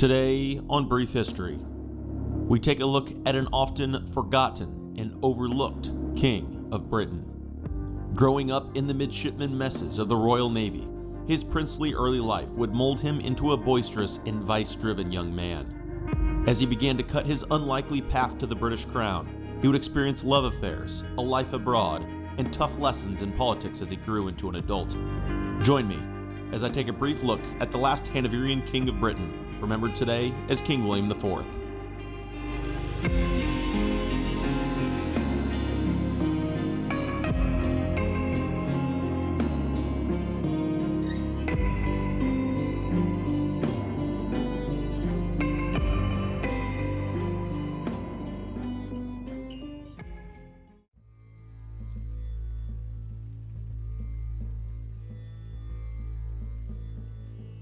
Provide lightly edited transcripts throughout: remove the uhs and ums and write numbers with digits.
Today on Brief History, we take a look at an often forgotten and overlooked King of Britain. Growing up in the midshipman messes of the Royal Navy, his princely early life would mold him into a boisterous and vice-driven young man. As he began to cut his unlikely path to the British crown, he would experience love affairs, a life abroad, and tough lessons in politics as he grew into an adult. Join me as I take a brief look at the last Hanoverian King of Britain, remembered today as King William IV.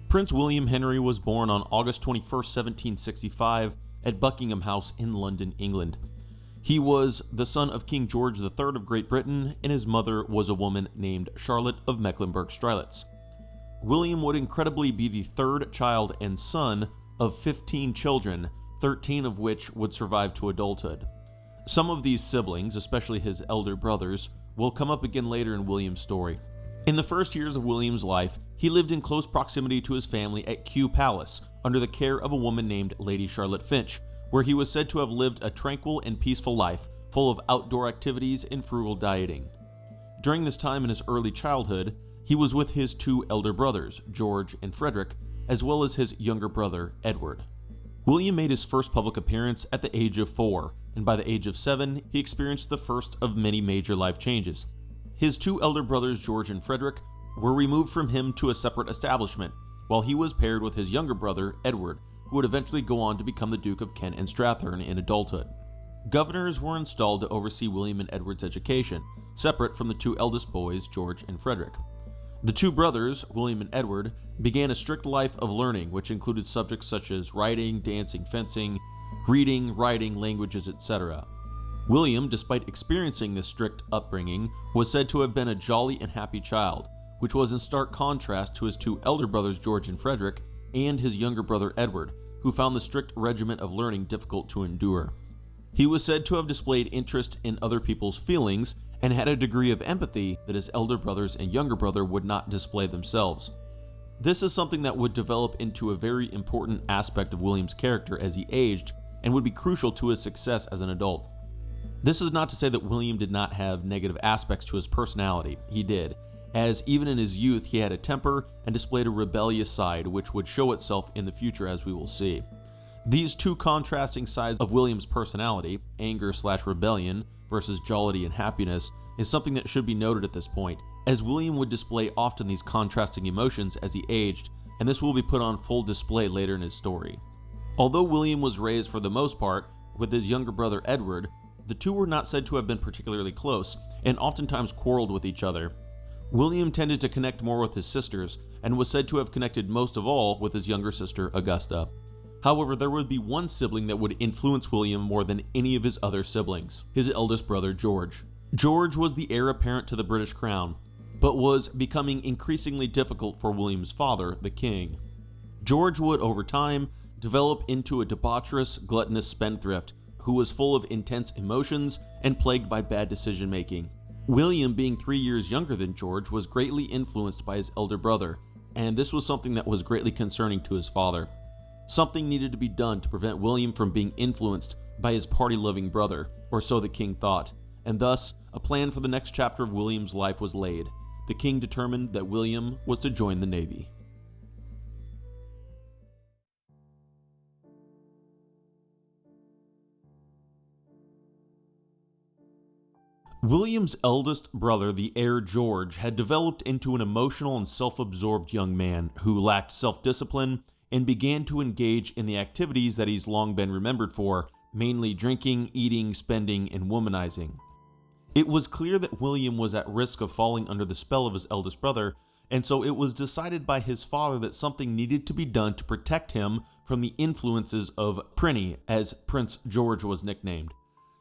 Prince William Henry was born on August 21, 1765, at Buckingham House in London, England. He was the son of King George III of Great Britain, and his mother was a woman named Charlotte of Mecklenburg-Strelitz. William would incredibly be the third child and son of 15 children, 13 of which would survive to adulthood. Some of these siblings, especially his elder brothers, will come up again later in William's story. In the first years of William's life, he lived in close proximity to his family at Kew Palace, under the care of a woman named Lady Charlotte Finch, where he was said to have lived a tranquil and peaceful life, full of outdoor activities and frugal dieting. During this time in his early childhood, he was with his two elder brothers, George and Frederick, as well as his younger brother, Edward. William made his first public appearance at the age of 4, and by the age of 7, he experienced the first of many major life changes. His two elder brothers, George and Frederick, were removed from him to a separate establishment, while he was paired with his younger brother, Edward, who would eventually go on to become the Duke of Kent and Strathearn in adulthood. Governors were installed to oversee William and Edward's education, separate from the two eldest boys, George and Frederick. The two brothers, William and Edward, began a strict life of learning, which included subjects such as writing, dancing, fencing, reading, writing, languages, etc. William, despite experiencing this strict upbringing, was said to have been a jolly and happy child, which was in stark contrast to his two elder brothers George and Frederick and his younger brother Edward, who found the strict regimen of learning difficult to endure. He was said to have displayed interest in other people's feelings and had a degree of empathy that his elder brothers and younger brother would not display themselves. This is something that would develop into a very important aspect of William's character as he aged and would be crucial to his success as an adult. This is not to say that William did not have negative aspects to his personality. He did, as even in his youth he had a temper and displayed a rebellious side which would show itself in the future, as we will see. These two contrasting sides of William's personality, anger/rebellion versus jollity and happiness, is something that should be noted at this point, as William would display often these contrasting emotions as he aged, and this will be put on full display later in his story. Although William was raised for the most part with his younger brother Edward, the two were not said to have been particularly close, and oftentimes quarreled with each other. William tended to connect more with his sisters, and was said to have connected most of all with his younger sister, Augusta. However, there would be one sibling that would influence William more than any of his other siblings, his eldest brother, George. George was the heir apparent to the British crown, but was becoming increasingly difficult for William's father, the king. George would, over time, develop into a debaucherous, gluttonous spendthrift, who was full of intense emotions and plagued by bad decision-making. William, being 3 years younger than George, was greatly influenced by his elder brother, and this was something that was greatly concerning to his father. Something needed to be done to prevent William from being influenced by his party-loving brother, or so the king thought, and thus, a plan for the next chapter of William's life was laid. The king determined that William was to join the Navy. William's eldest brother, the heir George, had developed into an emotional and self-absorbed young man who lacked self-discipline and began to engage in the activities that he's long been remembered for, mainly drinking, eating, spending, and womanizing. It was clear that William was at risk of falling under the spell of his eldest brother, and so it was decided by his father that something needed to be done to protect him from the influences of Prinny, as Prince George was nicknamed.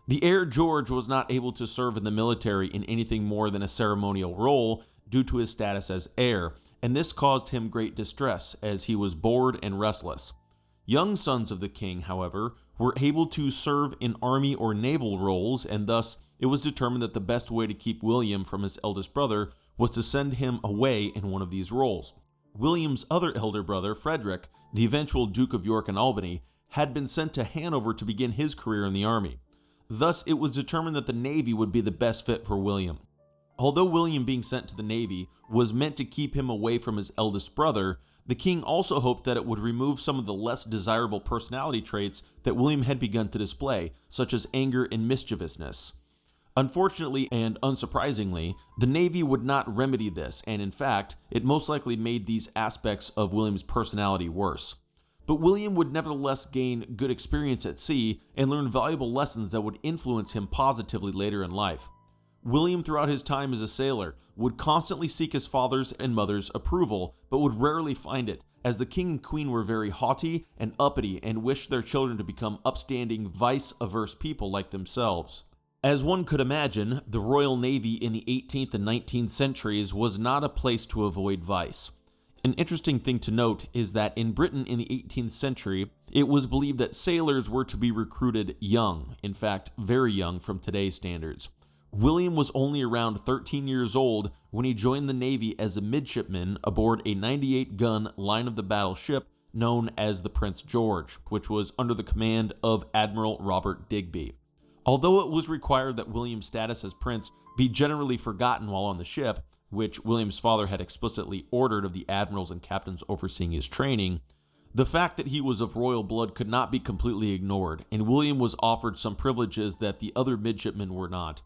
The heir George was not able to serve in the military in anything more than a ceremonial role due to his status as heir, and this caused him great distress as he was bored and restless. Young sons of the king, however, were able to serve in army or naval roles, and thus it was determined that the best way to keep William from his eldest brother was to send him away in one of these roles. William's other elder brother, Frederick, the eventual Duke of York and Albany, had been sent to Hanover to begin his career in the army. Thus, it was determined that the Navy would be the best fit for William. Although William being sent to the Navy was meant to keep him away from his eldest brother, the king also hoped that it would remove some of the less desirable personality traits that William had begun to display, such as anger and mischievousness. Unfortunately and unsurprisingly, the Navy would not remedy this, and in fact, it most likely made these aspects of William's personality worse. But William would nevertheless gain good experience at sea and learn valuable lessons that would influence him positively later in life. William, throughout his time as a sailor, would constantly seek his father's and mother's approval, but would rarely find it, as the king and queen were very haughty and uppity and wished their children to become upstanding, vice-averse people like themselves. As one could imagine, the Royal Navy in the 18th and 19th centuries was not a place to avoid vice. An interesting thing to note is that in Britain in the 18th century, it was believed that sailors were to be recruited young, in fact, very young from today's standards. William was only around 13 years old when he joined the Navy as a midshipman aboard a 98-gun line-of-the-battle ship known as the Prince George, which was under the command of Admiral Robert Digby. Although it was required that William's status as prince be generally forgotten while on the ship, which William's father had explicitly ordered of the admirals and captains overseeing his training, the fact that he was of royal blood could not be completely ignored, and William was offered some privileges that the other midshipmen were not.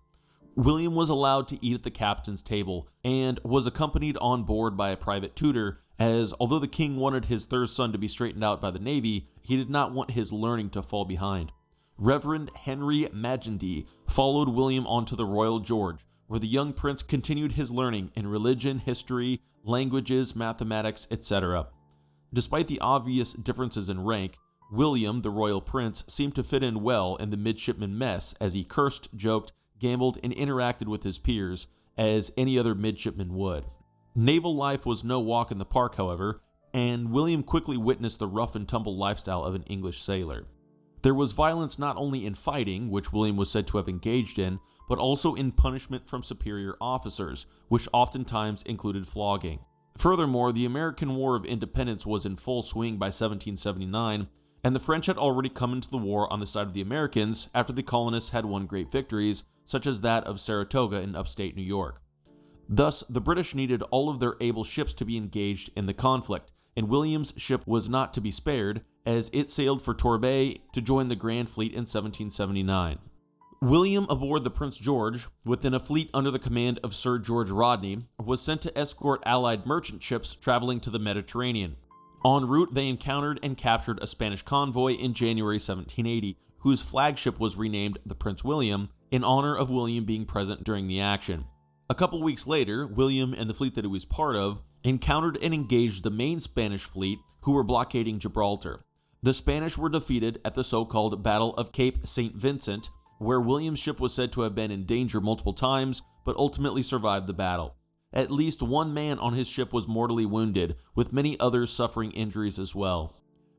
William was allowed to eat at the captain's table and was accompanied on board by a private tutor, as although the king wanted his third son to be straightened out by the Navy, he did not want his learning to fall behind. Reverend Henry Majesty followed William onto the Royal George, where the young prince continued his learning in religion, history, languages, mathematics, etc. Despite the obvious differences in rank, William, the royal prince, seemed to fit in well in the midshipman mess as he cursed, joked, gambled, and interacted with his peers as any other midshipman would. Naval life was no walk in the park, however, and William quickly witnessed the rough and tumble lifestyle of an English sailor. There was violence not only in fighting, which William was said to have engaged in, but also in punishment from superior officers, which oftentimes included flogging. Furthermore, the American War of Independence was in full swing by 1779, and the French had already come into the war on the side of the Americans after the colonists had won great victories, such as that of Saratoga in upstate New York. Thus, the British needed all of their able ships to be engaged in the conflict, and William's ship was not to be spared, as it sailed for Torbay to join the Grand Fleet in 1779. William, aboard the Prince George, within a fleet under the command of Sir George Rodney, was sent to escort Allied merchant ships traveling to the Mediterranean. En route, they encountered and captured a Spanish convoy in January 1780, whose flagship was renamed the Prince William, in honor of William being present during the action. A couple weeks later, William and the fleet that he was part of encountered and engaged the main Spanish fleet, who were blockading Gibraltar. The Spanish were defeated at the so-called Battle of Cape St. Vincent, where William's ship was said to have been in danger multiple times, but ultimately survived the battle. At least one man on his ship was mortally wounded, with many others suffering injuries as well.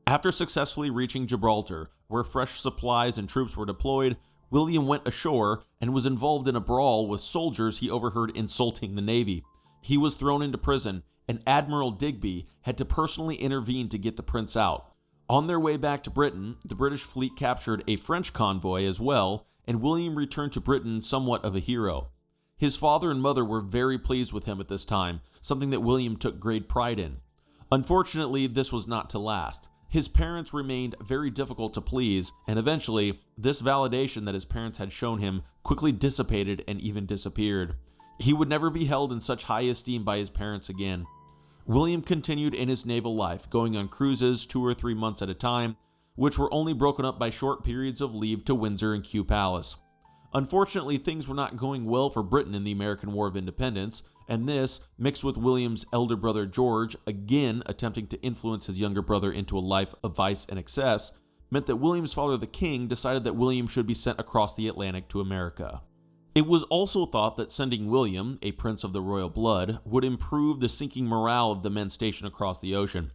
After successfully reaching Gibraltar, where fresh supplies and troops were deployed, William went ashore and was involved in a brawl with soldiers he overheard insulting the Navy. He was thrown into prison, and Admiral Digby had to personally intervene to get the prince out. On their way back to Britain, the British fleet captured a French convoy as well, and William returned to Britain somewhat of a hero. His father and mother were very pleased with him at this time, something that William took great pride in. Unfortunately, this was not to last. His parents remained very difficult to please, and eventually, this validation that his parents had shown him quickly dissipated and even disappeared. He would never be held in such high esteem by his parents again. William continued in his naval life, going on cruises 2 or 3 months at a time, which were only broken up by short periods of leave to Windsor and Kew Palace. Unfortunately, things were not going well for Britain in the American War of Independence, and this, mixed with William's elder brother George again attempting to influence his younger brother into a life of vice and excess, meant that William's father, the king, decided that William should be sent across the Atlantic to America. It was also thought that sending William, a prince of the royal blood, would improve the sinking morale of the men stationed across the ocean.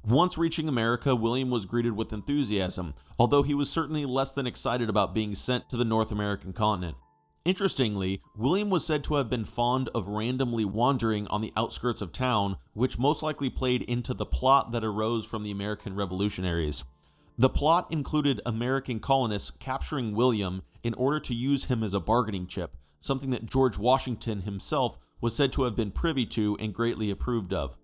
Once reaching America, William was greeted with enthusiasm, although he was certainly less than excited about being sent to the North American continent. Interestingly, William was said to have been fond of randomly wandering on the outskirts of town, which most likely played into the plot that arose from the American revolutionaries. The plot included American colonists capturing William in order to use him as a bargaining chip, something that George Washington himself was said to have been privy to and greatly approved of.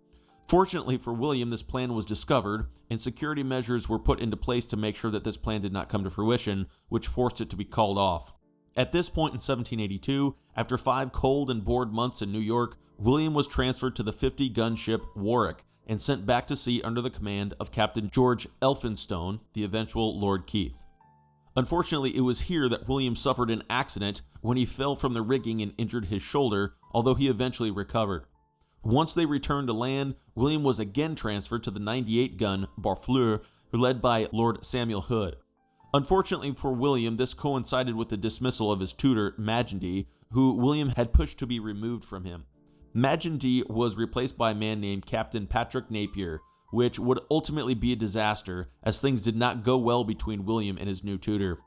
Fortunately for William, this plan was discovered, and security measures were put into place to make sure that this plan did not come to fruition, which forced it to be called off. At this point in 1782, after 5 cold and bored months in New York, William was transferred to the 50-gun ship Warwick and sent back to sea under the command of Captain George Elphinstone, the eventual Lord Keith. Unfortunately, it was here that William suffered an accident when he fell from the rigging and injured his shoulder, although he eventually recovered. Once they returned to land, William was again transferred to the 98-gun Barfleur, led by Lord Samuel Hood. Unfortunately for William, this coincided with the dismissal of his tutor, Majesty, who William had pushed to be removed from him. Majesty was replaced by a man named Captain Patrick Napier, which would ultimately be a disaster, as things did not go well between William and his new tutor.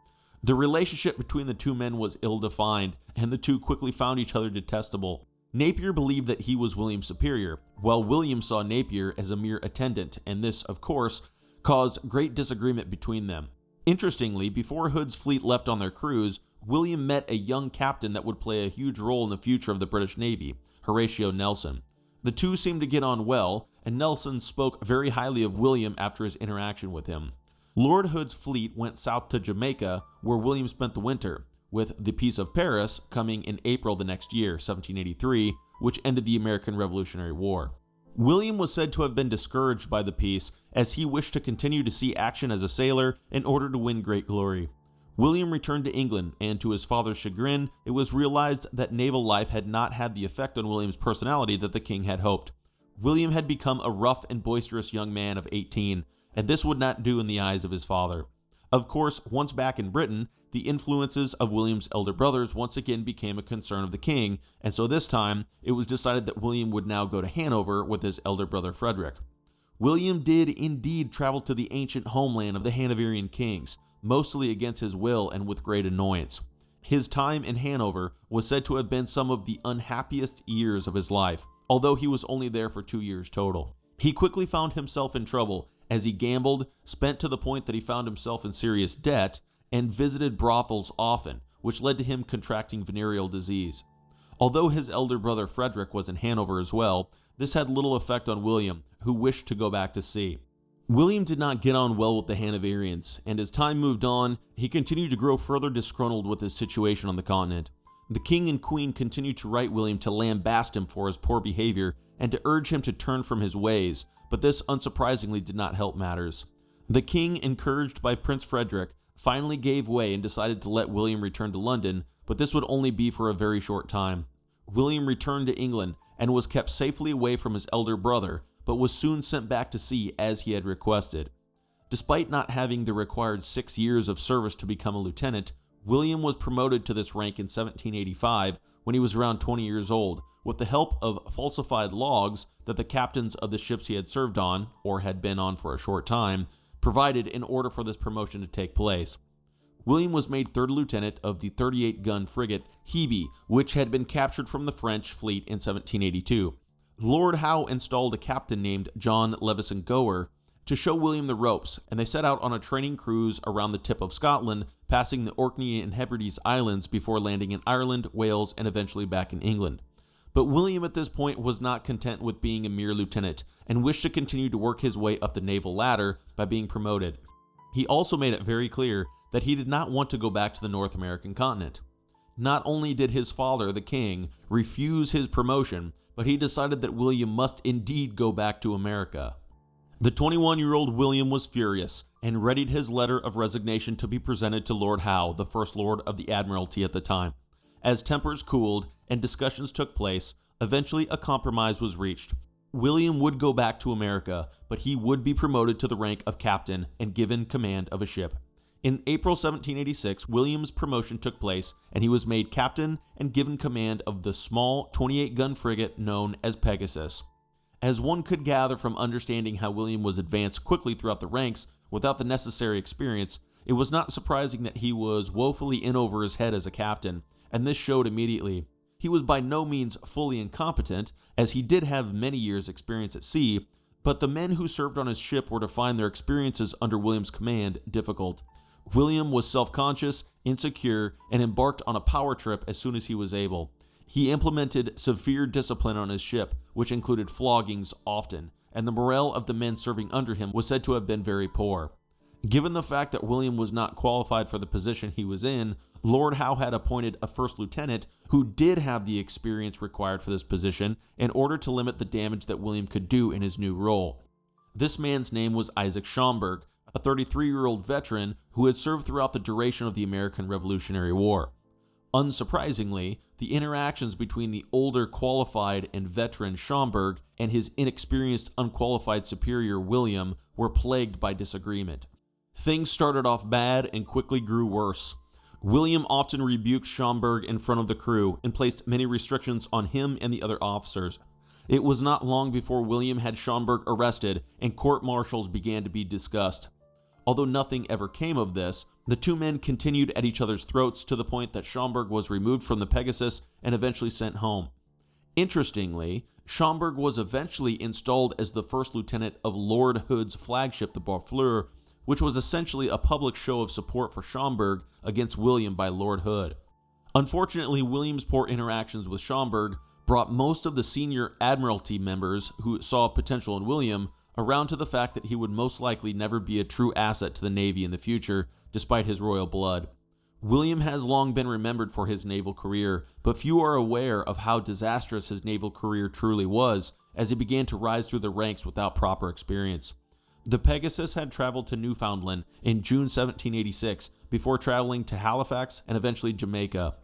The relationship between the two men was ill-defined, and the two quickly found each other detestable. Napier believed that he was William's superior, while William saw Napier as a mere attendant, and this, of course, caused great disagreement between them. Interestingly, before Hood's fleet left on their cruise, William met a young captain that would play a huge role in the future of the British Navy, Horatio Nelson. The two seemed to get on well, and Nelson spoke very highly of William after his interaction with him. Lord Hood's fleet went south to Jamaica, where William spent the winter, with the Peace of Paris coming in April the next year, 1783, which ended the American Revolutionary War. William was said to have been discouraged by the peace, as he wished to continue to see action as a sailor in order to win great glory. William returned to England, and to his father's chagrin, it was realized that naval life had not had the effect on William's personality that the king had hoped. William had become a rough and boisterous young man of 18, and this would not do in the eyes of his father. Of course, once back in Britain, the influences of William's elder brothers once again became a concern of the king, and so this time, it was decided that William would now go to Hanover with his elder brother Frederick. William did indeed travel to the ancient homeland of the Hanoverian kings, mostly against his will and with great annoyance. His time in Hanover was said to have been some of the unhappiest years of his life, although he was only there for 2 years total. He quickly found himself in trouble as he gambled, spent to the point that he found himself in serious debt, and visited brothels often, which led to him contracting venereal disease. Although his elder brother Frederick was in Hanover as well, this had little effect on William, who wished to go back to sea. William did not get on well with the Hanoverians, and as time moved on, he continued to grow further disgruntled with his situation on the continent. The king and queen continued to write William to lambast him for his poor behavior and to urge him to turn from his ways, but this unsurprisingly did not help matters. The king, encouraged by Prince Frederick, finally gave way and decided to let William return to London, but this would only be for a very short time. William returned to England and was kept safely away from his elder brother, but was soon sent back to sea as he had requested. Despite not having the required 6 years of service to become a lieutenant, William was promoted to this rank in 1785 when he was around 20 years old, with the help of falsified logs that the captains of the ships he had served on, or had been on for a short time, provided in order for this promotion to take place. William was made third lieutenant of the 38-gun frigate Hebe, which had been captured from the French fleet in 1782. Lord Howe installed a captain named John Levison Gower to show William the ropes, and they set out on a training cruise around the tip of Scotland, passing the Orkney and Hebrides Islands before landing in Ireland, Wales, and eventually back in England. But William at this point was not content with being a mere lieutenant and wished to continue to work his way up the naval ladder by being promoted. He also made it very clear that he did not want to go back to the North American continent. Not only did his father, the king, refuse his promotion, but he decided that William must indeed go back to America. The 21-year-old William was furious and readied his letter of resignation to be presented to Lord Howe, the First Lord of the Admiralty at the time. As tempers cooled and discussions took place, eventually a compromise was reached. William would go back to America, but he would be promoted to the rank of captain and given command of a ship. In April 1786, William's promotion took place, and he was made captain and given command of the small 28-gun frigate known as Pegasus. As one could gather from understanding how William was advanced quickly throughout the ranks without the necessary experience, it was not surprising that he was woefully in over his head as a captain, and this showed immediately. He was by no means fully incompetent, as he did have many years' experience at sea, but the men who served on his ship were to find their experiences under William's command difficult. William was self-conscious, insecure, and embarked on a power trip as soon as he was able. He implemented severe discipline on his ship, which included floggings often, and the morale of the men serving under him was said to have been very poor. Given the fact that William was not qualified for the position he was in, Lord Howe had appointed a first lieutenant who did have the experience required for this position in order to limit the damage that William could do in his new role. This man's name was Isaac Schomburg, a 33-year-old veteran who had served throughout the duration of the American Revolutionary War. Unsurprisingly, the interactions between the older, qualified, and veteran Schomburg and his inexperienced, unqualified superior William were plagued by disagreement. Things started off bad and quickly grew worse. William often rebuked Schomburg in front of the crew and placed many restrictions on him and the other officers. It was not long before William had Schomburg arrested and court-martials began to be discussed. Although nothing ever came of this, the two men continued at each other's throats to the point that Schomburg was removed from the Pegasus and eventually sent home. Interestingly, Schomburg was eventually installed as the first lieutenant of Lord Hood's flagship, the Barfleur, which was essentially a public show of support for Schomburg against William by Lord Hood. Unfortunately, William's poor interactions with Schomburg brought most of the senior Admiralty members who saw potential in William around to the fact that he would most likely never be a true asset to the Navy in the future, despite his royal blood. William has long been remembered for his naval career, but few are aware of how disastrous his naval career truly was as he began to rise through the ranks without proper experience. The Pegasus had traveled to Newfoundland in June 1786 before traveling to Halifax and eventually Jamaica.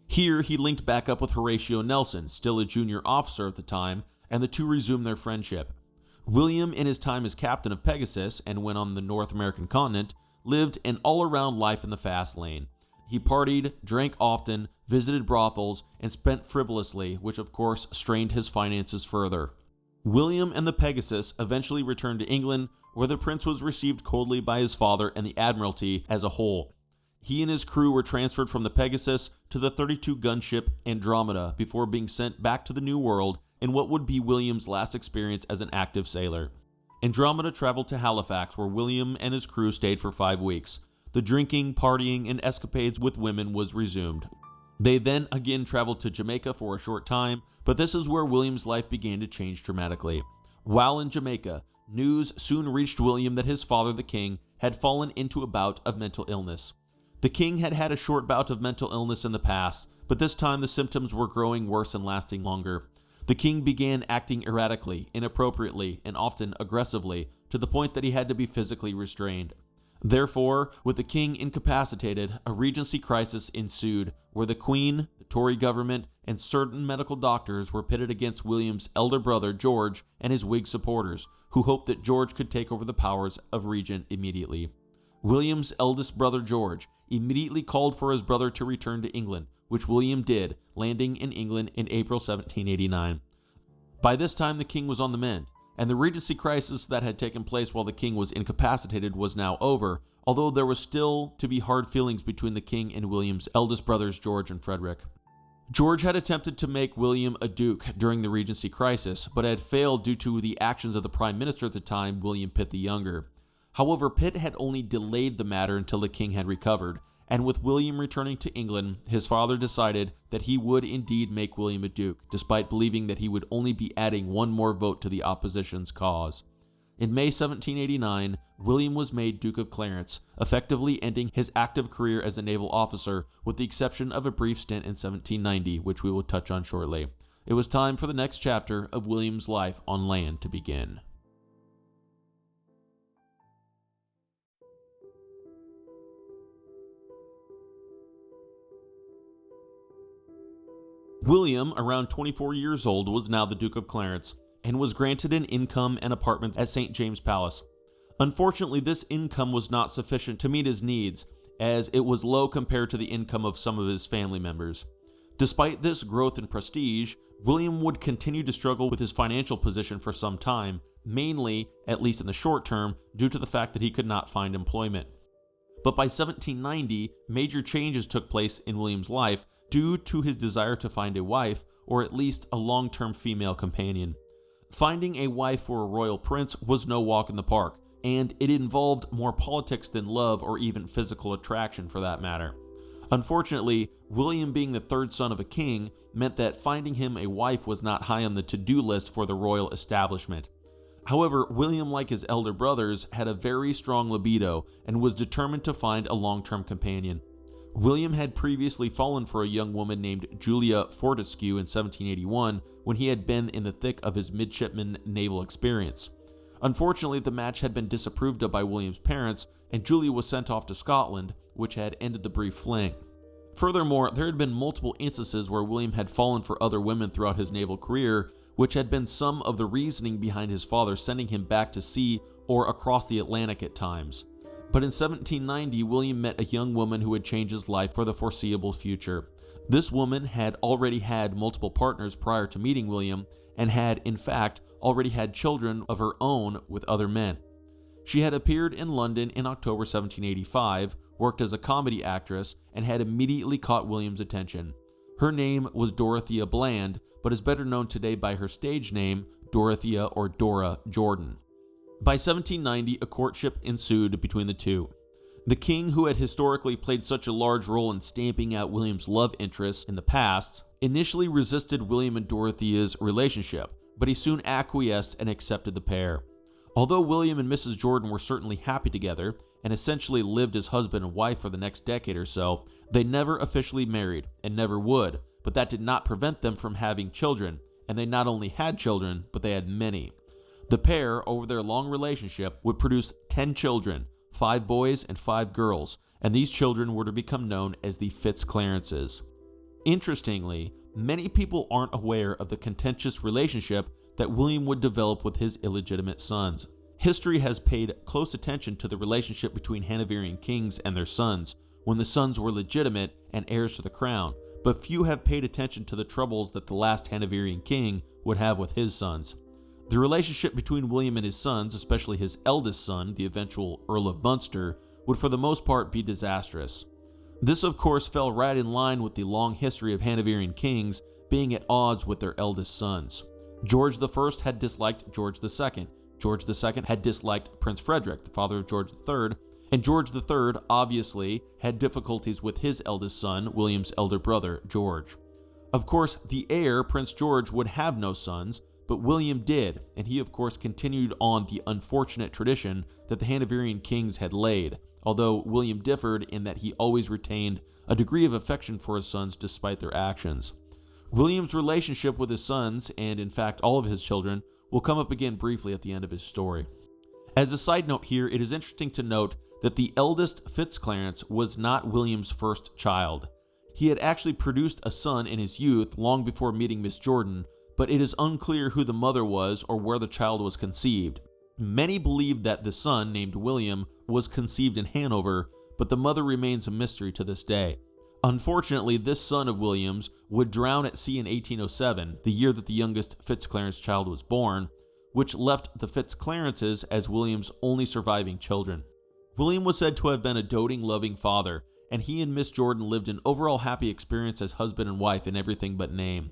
Here, he linked back up with Horatio Nelson, still a junior officer at the time, and the two resumed their friendship. William, in his time as captain of Pegasus and when on the North American continent, lived an all-around life in the fast lane. He partied, drank often, visited brothels, and spent frivolously, which of course strained his finances further. William and the Pegasus eventually returned to England, where the prince was received coldly by his father and the Admiralty as a whole. He and his crew were transferred from the Pegasus to the 32-gun ship Andromeda before being sent back to the New World in what would be William's last experience as an active sailor. Andromeda traveled to Halifax, where William and his crew stayed for 5 weeks. The drinking, partying, and escapades with women was resumed. They then again traveled to Jamaica for a short time, but this is where William's life began to change dramatically. While in Jamaica, news soon reached William that his father, the king, had fallen into a bout of mental illness. The king had had a short bout of mental illness in the past, but this time the symptoms were growing worse and lasting longer. The king began acting erratically, inappropriately, and often aggressively, to the point that he had to be physically restrained. Therefore, with the king incapacitated, a regency crisis ensued, where the Queen, the Tory government, and certain medical doctors were pitted against William's elder brother George and his Whig supporters, who hoped that George could take over the powers of regent immediately. William's eldest brother George immediately called for his brother to return to England, which William did, landing in England in April 1789. By this time, the king was on the mend, and the regency crisis that had taken place while the king was incapacitated was now over, although there was still to be hard feelings between the king and William's eldest brothers George and Frederick. George had attempted to make William a duke during the regency crisis, but had failed due to the actions of the prime minister at the time, William Pitt the Younger. However, Pitt had only delayed the matter until the king had recovered, and with William returning to England, his father decided that he would indeed make William a duke, despite believing that he would only be adding one more vote to the opposition's cause. In May 1789, William was made Duke of Clarence, effectively ending his active career as a naval officer, with the exception of a brief stint in 1790, which we will touch on shortly. It was time for the next chapter of William's life on land to begin. William, around 24 years old, was now the Duke of Clarence, and was granted an income and apartments at St. James Palace. Unfortunately, this income was not sufficient to meet his needs, as it was low compared to the income of some of his family members. Despite this growth in prestige, William would continue to struggle with his financial position for some time, mainly, at least in the short term, due to the fact that he could not find employment. But by 1790, major changes took place in William's life due to his desire to find a wife, or at least a long-term female companion. Finding a wife for a royal prince was no walk in the park, and it involved more politics than love or even physical attraction for that matter. Unfortunately, William being the third son of a king meant that finding him a wife was not high on the to-do list for the royal establishment. However, William, like his elder brothers, had a very strong libido and was determined to find a long-term companion. William had previously fallen for a young woman named Julia Fortescue in 1781 when he had been in the thick of his midshipman naval experience. Unfortunately, the match had been disapproved of by William's parents, and Julia was sent off to Scotland, which had ended the brief fling. Furthermore, there had been multiple instances where William had fallen for other women throughout his naval career, which had been some of the reasoning behind his father sending him back to sea or across the Atlantic at times. But in 1790, William met a young woman who would change his life for the foreseeable future. This woman had already had multiple partners prior to meeting William, and had, in fact, already had children of her own with other men. She had appeared in London in October 1785, worked as a comedy actress, and had immediately caught William's attention. Her name was Dorothea Bland, but is better known today by her stage name, Dorothea or Dora Jordan. By 1790, a courtship ensued between the two. The king, who had historically played such a large role in stamping out William's love interests in the past, initially resisted William and Dorothea's relationship, but he soon acquiesced and accepted the pair. Although William and Mrs. Jordan were certainly happy together, and essentially lived as husband and wife for the next decade or so, they never officially married, and never would, but that did not prevent them from having children, and they not only had children, but they had many. The pair, over their long relationship, would produce 10 children, 5 boys and 5 girls, and these children were to become known as the Fitzclarences. Interestingly, many people aren't aware of the contentious relationship that William would develop with his illegitimate sons. History has paid close attention to the relationship between Hanoverian kings and their sons, when the sons were legitimate and heirs to the crown, but few have paid attention to the troubles that the last Hanoverian king would have with his sons. The relationship between William and his sons, especially his eldest son, the eventual Earl of Munster, would for the most part be disastrous. This, of course, fell right in line with the long history of Hanoverian kings being at odds with their eldest sons. George I had disliked George II. George II had disliked Prince Frederick, the father of George III, and George III obviously had difficulties with his eldest son, William's elder brother, George. Of course, the heir, Prince George, would have no sons, but William did, and he of course continued on the unfortunate tradition that the Hanoverian kings had laid, although William differed in that he always retained a degree of affection for his sons despite their actions. William's relationship with his sons, and in fact all of his children, will come up again briefly at the end of his story. As a side note here, it is interesting to note that the eldest Fitzclarence was not William's first child. He had actually produced a son in his youth long before meeting Miss Jordan, but it is unclear who the mother was or where the child was conceived. Many believe that the son, named William, was conceived in Hanover, but the mother remains a mystery to this day. Unfortunately, this son of William's would drown at sea in 1807, the year that the youngest Fitzclarence child was born, which left the Fitzclarences as William's only surviving children. William was said to have been a doting, loving father, and he and Miss Jordan lived an overall happy experience as husband and wife in everything but name.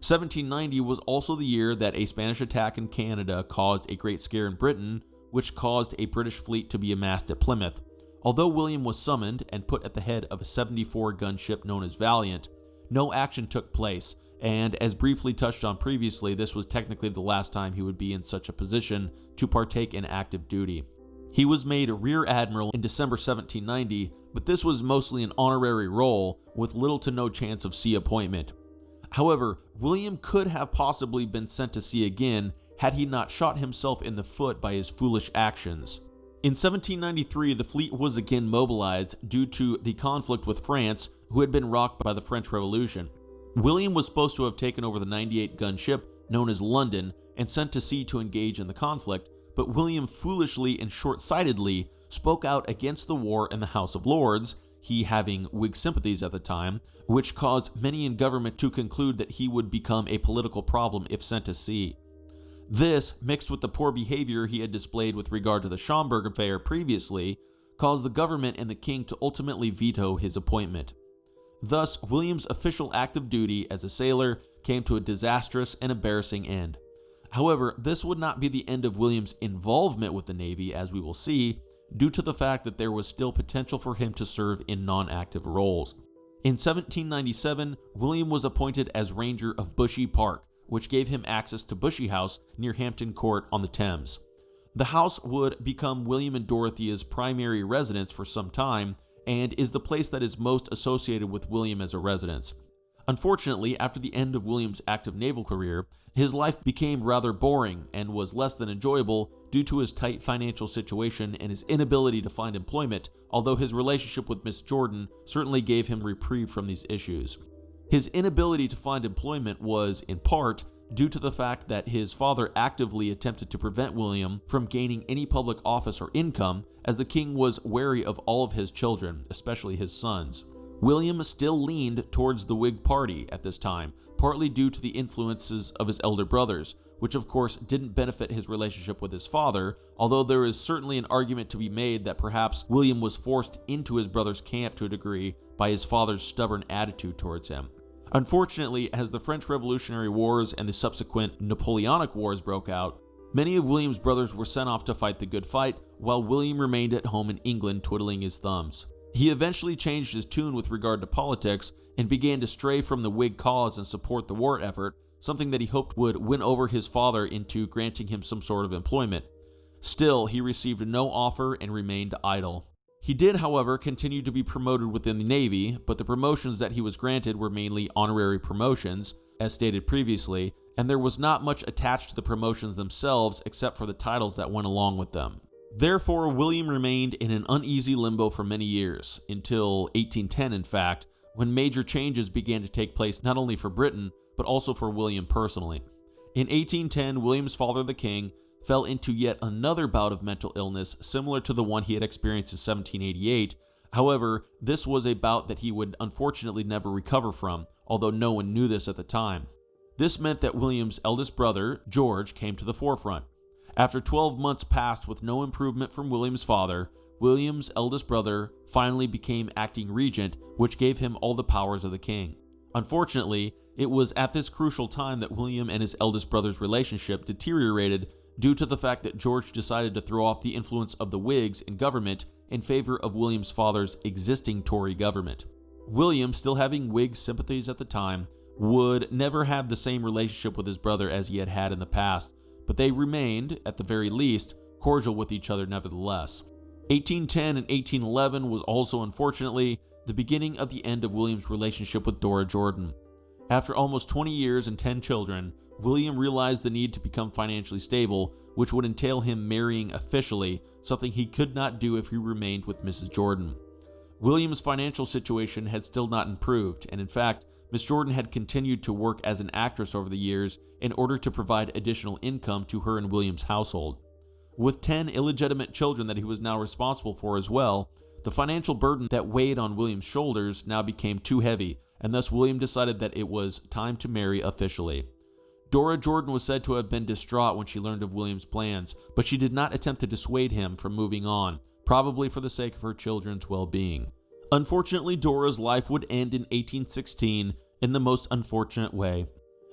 1790 was also the year that a Spanish attack in Canada caused a great scare in Britain, which caused a British fleet to be amassed at Plymouth. Although William was summoned and put at the head of a 74-gun ship known as Valiant, no action took place, and as briefly touched on previously, this was technically the last time he would be in such a position to partake in active duty. He was made Rear Admiral in December 1790, but this was mostly an honorary role with little to no chance of sea appointment. However, William could have possibly been sent to sea again had he not shot himself in the foot by his foolish actions. In 1793, the fleet was again mobilized due to the conflict with France, who had been rocked by the French Revolution. William was supposed to have taken over the 98-gun ship known as London and sent to sea to engage in the conflict, but William foolishly and short-sightedly spoke out against the war in the House of Lords, he having Whig sympathies at the time, which caused many in government to conclude that he would become a political problem if sent to sea. This, mixed with the poor behavior he had displayed with regard to the Schomberg affair previously, caused the government and the king to ultimately veto his appointment. Thus, William's official active duty as a sailor came to a disastrous and embarrassing end. However, this would not be the end of William's involvement with the Navy, as we will see, due to the fact that there was still potential for him to serve in non-active roles. In 1797, William was appointed as Ranger of Bushy Park, which gave him access to Bushy House near Hampton Court on the Thames. The house would become William and Dorothea's primary residence for some time, and is the place that is most associated with William as a residence. Unfortunately, after the end of William's active naval career, his life became rather boring and was less than enjoyable due to his tight financial situation and his inability to find employment, although his relationship with Miss Jordan certainly gave him reprieve from these issues. His inability to find employment was, in part, due to the fact that his father actively attempted to prevent William from gaining any public office or income, as the king was wary of all of his children, especially his sons. William still leaned towards the Whig Party at this time, partly due to the influences of his elder brothers, which of course didn't benefit his relationship with his father, although there is certainly an argument to be made that perhaps William was forced into his brother's camp to a degree by his father's stubborn attitude towards him. Unfortunately, as the French Revolutionary Wars and the subsequent Napoleonic Wars broke out, many of William's brothers were sent off to fight the good fight, while William remained at home in England twiddling his thumbs. He eventually changed his tune with regard to politics and began to stray from the Whig cause and support the war effort, something that he hoped would win over his father into granting him some sort of employment. Still, he received no offer and remained idle. He did, however, continue to be promoted within the Navy, but the promotions that he was granted were mainly honorary promotions, as stated previously, and there was not much attached to the promotions themselves except for the titles that went along with them. Therefore, William remained in an uneasy limbo for many years, until 1810 in fact, when major changes began to take place not only for Britain, but also for William personally. In 1810, William's father, the king, fell into yet another bout of mental illness similar to the one he had experienced in 1788. However, this was a bout that he would unfortunately never recover from, although no one knew this at the time. This meant that William's eldest brother, George, came to the forefront. After 12 months passed with no improvement from William's father, William's eldest brother finally became acting regent, which gave him all the powers of the king. Unfortunately, it was at this crucial time that William and his eldest brother's relationship deteriorated due to the fact that George decided to throw off the influence of the Whigs in government in favor of William's father's existing Tory government. William, still having Whig sympathies at the time, would never have the same relationship with his brother as he had had in the past, but they remained, at the very least, cordial with each other nevertheless. 1810 and 1811 was also, unfortunately, the beginning of the end of William's relationship with Dora Jordan. After almost 20 years and 10 children, William realized the need to become financially stable, which would entail him marrying officially, something he could not do if he remained with Mrs. Jordan. William's financial situation had still not improved, and in fact, Miss Jordan had continued to work as an actress over the years in order to provide additional income to her and William's household. With 10 illegitimate children that he was now responsible for as well, the financial burden that weighed on William's shoulders now became too heavy, and thus William decided that it was time to marry officially. Dora Jordan was said to have been distraught when she learned of William's plans, but she did not attempt to dissuade him from moving on, probably for the sake of her children's well-being. Unfortunately, Dora's life would end in 1816 in the most unfortunate way.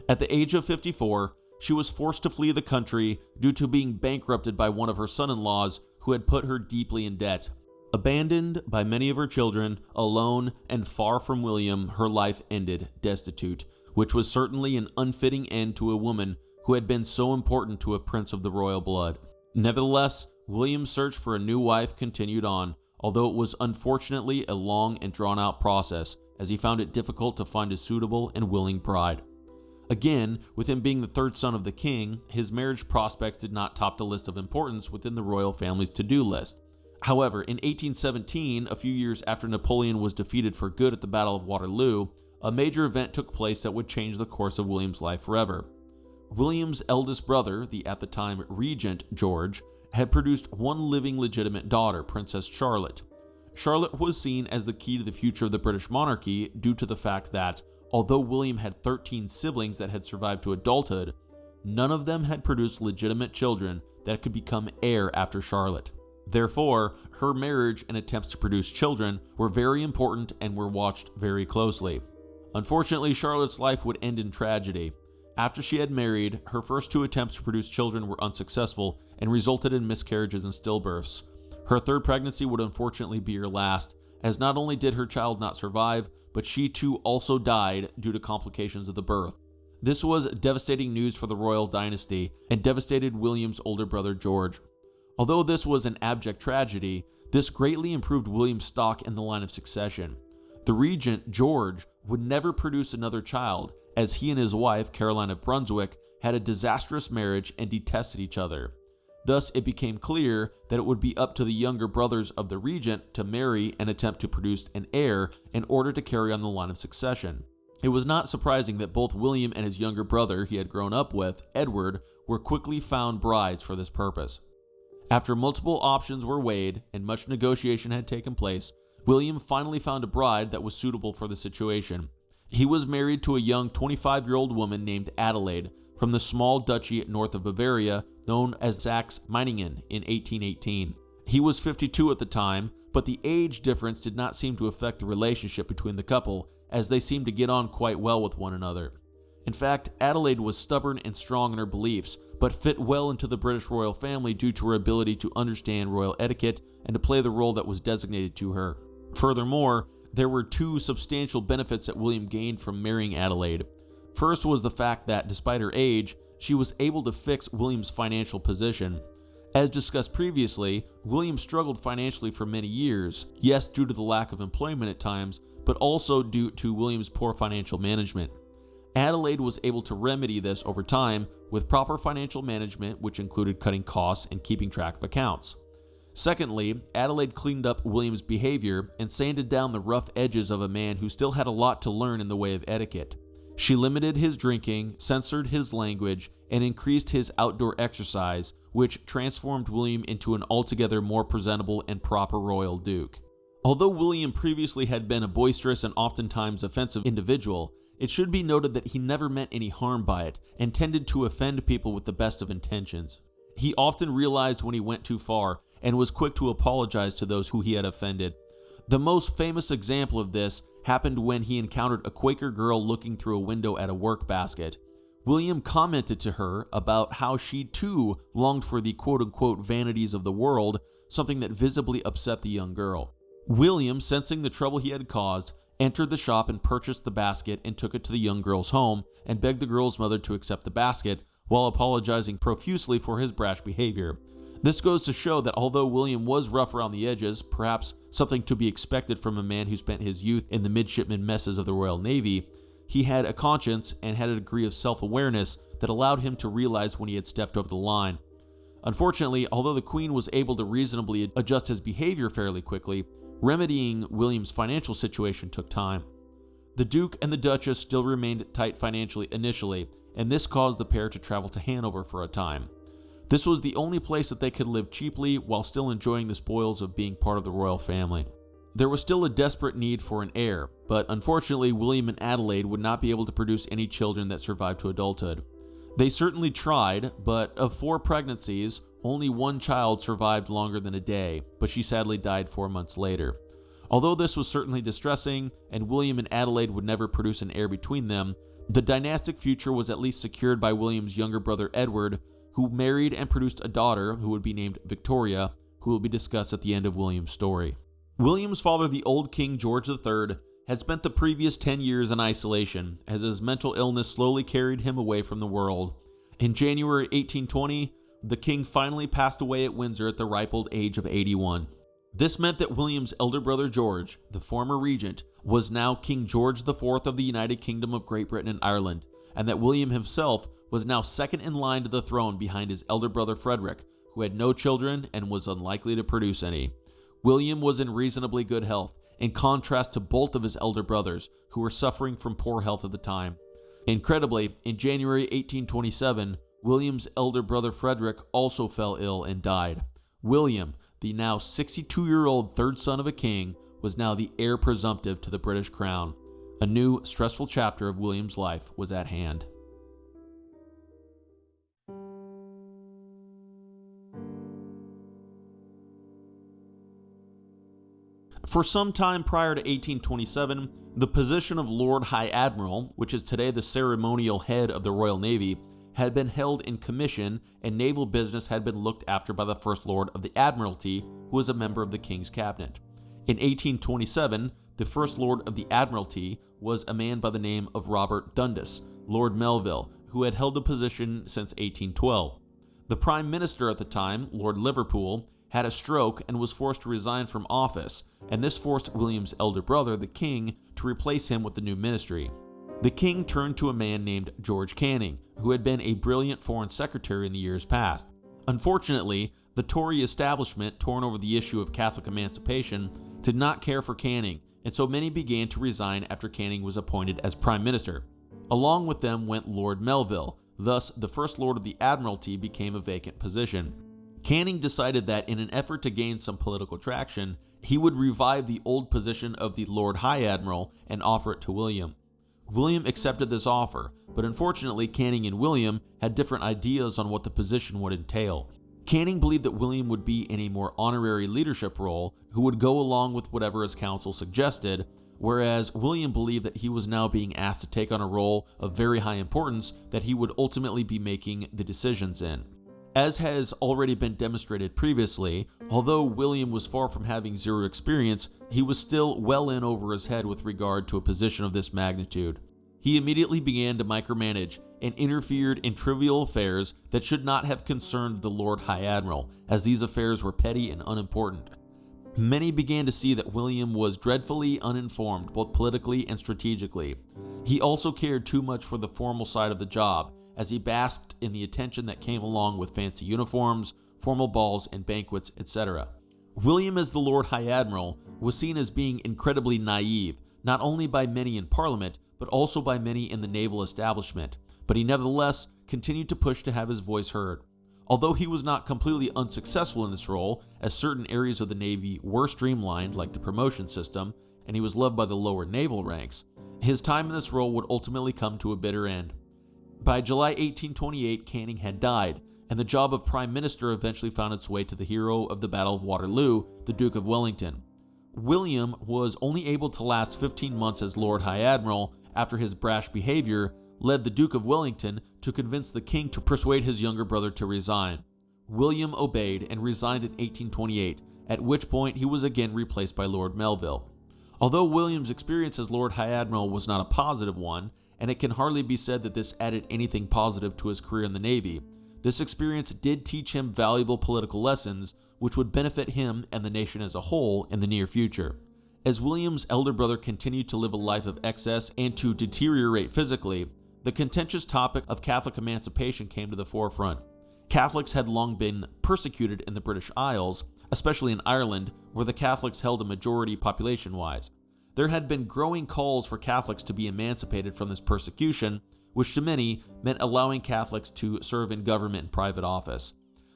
At the age of 54, she was forced to flee the country due to being bankrupted by one of her son-in-laws who had put her deeply in debt. Abandoned by many of her children, alone and far from William, her life ended destitute, which was certainly an unfitting end to a woman who had been so important to a prince of the royal blood. Nevertheless, William's search for a new wife continued on, although it was unfortunately a long and drawn-out process, as he found it difficult to find a suitable and willing bride. Again, with him being the third son of the king, his marriage prospects did not top the list of importance within the royal family's to-do list. However, in 1817, a few years after Napoleon was defeated for good at the Battle of Waterloo, a major event took place that would change the course of William's life forever. William's eldest brother, the at the time regent George, had produced one living legitimate daughter, Princess Charlotte. Charlotte was seen as the key to the future of the British monarchy due to the fact that, although William had 13 siblings that had survived to adulthood, none of them had produced legitimate children that could become heir after Charlotte. Therefore, her marriage and attempts to produce children were very important and were watched very closely. Unfortunately, Charlotte's life would end in tragedy. After she had married, her first 2 attempts to produce children were unsuccessful and resulted in miscarriages and stillbirths. Her 3rd pregnancy would unfortunately be her last, as not only did her child not survive, but she too also died due to complications of the birth. This was devastating news for the royal dynasty and devastated William's older brother George. Although this was an abject tragedy, this greatly improved William's stock in the line of succession. The regent, George, would never produce another child, as he and his wife, Caroline of Brunswick, had a disastrous marriage and detested each other. Thus, it became clear that it would be up to the younger brothers of the regent to marry and attempt to produce an heir in order to carry on the line of succession. It was not surprising that both William and his younger brother he had grown up with, Edward, were quickly found brides for this purpose. After multiple options were weighed and much negotiation had taken place, William finally found a bride that was suitable for the situation. He was married to a young 25-year-old woman named Adelaide from the small duchy north of Bavaria known as Saxe-Meiningen in 1818. He was 52 at the time, but the age difference did not seem to affect the relationship between the couple, as they seemed to get on quite well with one another. In fact, Adelaide was stubborn and strong in her beliefs, but fit well into the British royal family due to her ability to understand royal etiquette and to play the role that was designated to her. Furthermore, there were 2 substantial benefits that William gained from marrying Adelaide. First was the fact that, despite her age, she was able to fix William's financial position. As discussed previously, William struggled financially for many years, yes, due to the lack of employment at times, but also due to William's poor financial management. Adelaide was able to remedy this over time with proper financial management, which included cutting costs and keeping track of accounts. Secondly, Adelaide cleaned up William's behavior and sanded down the rough edges of a man who still had a lot to learn in the way of etiquette. She limited his drinking, censored his language, and increased his outdoor exercise, which transformed William into an altogether more presentable and proper royal duke. Although William previously had been a boisterous and oftentimes offensive individual, it should be noted that he never meant any harm by it and tended to offend people with the best of intentions. He often realized when he went too far and was quick to apologize to those who he had offended. The most famous example of this happened when he encountered a Quaker girl looking through a window at a work basket. William commented to her about how she too longed for the quote-unquote vanities of the world, something that visibly upset the young girl. William, sensing the trouble he had caused, entered the shop and purchased the basket and took it to the young girl's home and begged the girl's mother to accept the basket while apologizing profusely for his brash behavior. This goes to show that although William was rough around the edges, perhaps something to be expected from a man who spent his youth in the midshipman messes of the Royal Navy, he had a conscience and had a degree of self-awareness that allowed him to realize when he had stepped over the line. Unfortunately, although the Queen was able to reasonably adjust his behavior fairly quickly, remedying William's financial situation took time. The Duke and the Duchess still remained tight financially initially, and this caused the pair to travel to Hanover for a time. This was the only place that they could live cheaply while still enjoying the spoils of being part of the royal family. There was still a desperate need for an heir, but unfortunately William and Adelaide would not be able to produce any children that survived to adulthood. They certainly tried, but of 4 pregnancies, only 1 child survived longer than a day, but she sadly died 4 months later. Although this was certainly distressing, and William and Adelaide would never produce an heir between them, the dynastic future was at least secured by William's younger brother Edward, who married and produced a daughter who would be named Victoria, who will be discussed at the end of William's story. William's father, the old King George III, had spent the previous 10 years in isolation, as his mental illness slowly carried him away from the world. In January 1820, the king finally passed away at Windsor at the ripe old age of 81. This meant that William's elder brother George, the former regent, was now King George IV of the United Kingdom of Great Britain and Ireland, and that William himself was now second in line to the throne behind his elder brother Frederick, who had no children and was unlikely to produce any. William was in reasonably good health, in contrast to both of his elder brothers, who were suffering from poor health at the time. Incredibly, in January 1827, William's elder brother Frederick also fell ill and died. William, the now 62-year-old third son of a king, was now the heir presumptive to the British crown. A new, stressful chapter of William's life was at hand. For some time prior to 1827, the position of Lord High Admiral, which is today the ceremonial head of the Royal Navy, had been held in commission, and naval business had been looked after by the First Lord of the Admiralty, who was a member of the King's Cabinet. In 1827, the First Lord of the Admiralty was a man by the name of Robert Dundas, Lord Melville, who had held the position since 1812. The Prime Minister at the time, Lord Liverpool, had a stroke and was forced to resign from office, and this forced William's elder brother, the King, to replace him with the new ministry. The King turned to a man named George Canning, who had been a brilliant foreign secretary in the years past. Unfortunately, the Tory establishment, torn over the issue of Catholic emancipation, did not care for Canning, and so many began to resign after Canning was appointed as Prime Minister. Along with them went Lord Melville, thus the First Lord of the Admiralty became a vacant position. Canning decided that in an effort to gain some political traction, he would revive the old position of the Lord High Admiral and offer it to William. William accepted this offer, but unfortunately Canning and William had different ideas on what the position would entail. Canning believed that William would be in a more honorary leadership role, who would go along with whatever his council suggested, whereas William believed that he was now being asked to take on a role of very high importance that he would ultimately be making the decisions in. As has already been demonstrated previously, although William was far from having zero experience, he was still well in over his head with regard to a position of this magnitude. He immediately began to micromanage and interfered in trivial affairs that should not have concerned the Lord High Admiral, as these affairs were petty and unimportant. Many began to see that William was dreadfully uninformed, both politically and strategically. He also cared too much for the formal side of the job, as he basked in the attention that came along with fancy uniforms, formal balls and banquets, etc. William, as the Lord High Admiral, was seen as being incredibly naive, not only by many in Parliament, but also by many in the naval establishment, but he nevertheless continued to push to have his voice heard. Although he was not completely unsuccessful in this role, as certain areas of the Navy were streamlined, like the promotion system, and he was loved by the lower naval ranks, his time in this role would ultimately come to a bitter end. By July 1828, Canning had died, and the job of Prime Minister eventually found its way to the hero of the Battle of Waterloo, the Duke of Wellington. William was only able to last 15 months as Lord High Admiral after his brash behavior led the Duke of Wellington to convince the King to persuade his younger brother to resign. William obeyed and resigned in 1828, at which point he was again replaced by Lord Melville. Although William's experience as Lord High Admiral was not a positive one, and it can hardly be said that this added anything positive to his career in the Navy, this experience did teach him valuable political lessons which would benefit him and the nation as a whole in the near future. As William's elder brother continued to live a life of excess and to deteriorate physically, the contentious topic of Catholic emancipation came to the forefront. Catholics had long been persecuted in the British Isles, especially in Ireland, where the Catholics held a majority population-wise. There had been growing calls for Catholics to be emancipated from this persecution, which to many meant allowing Catholics to serve in government and private office.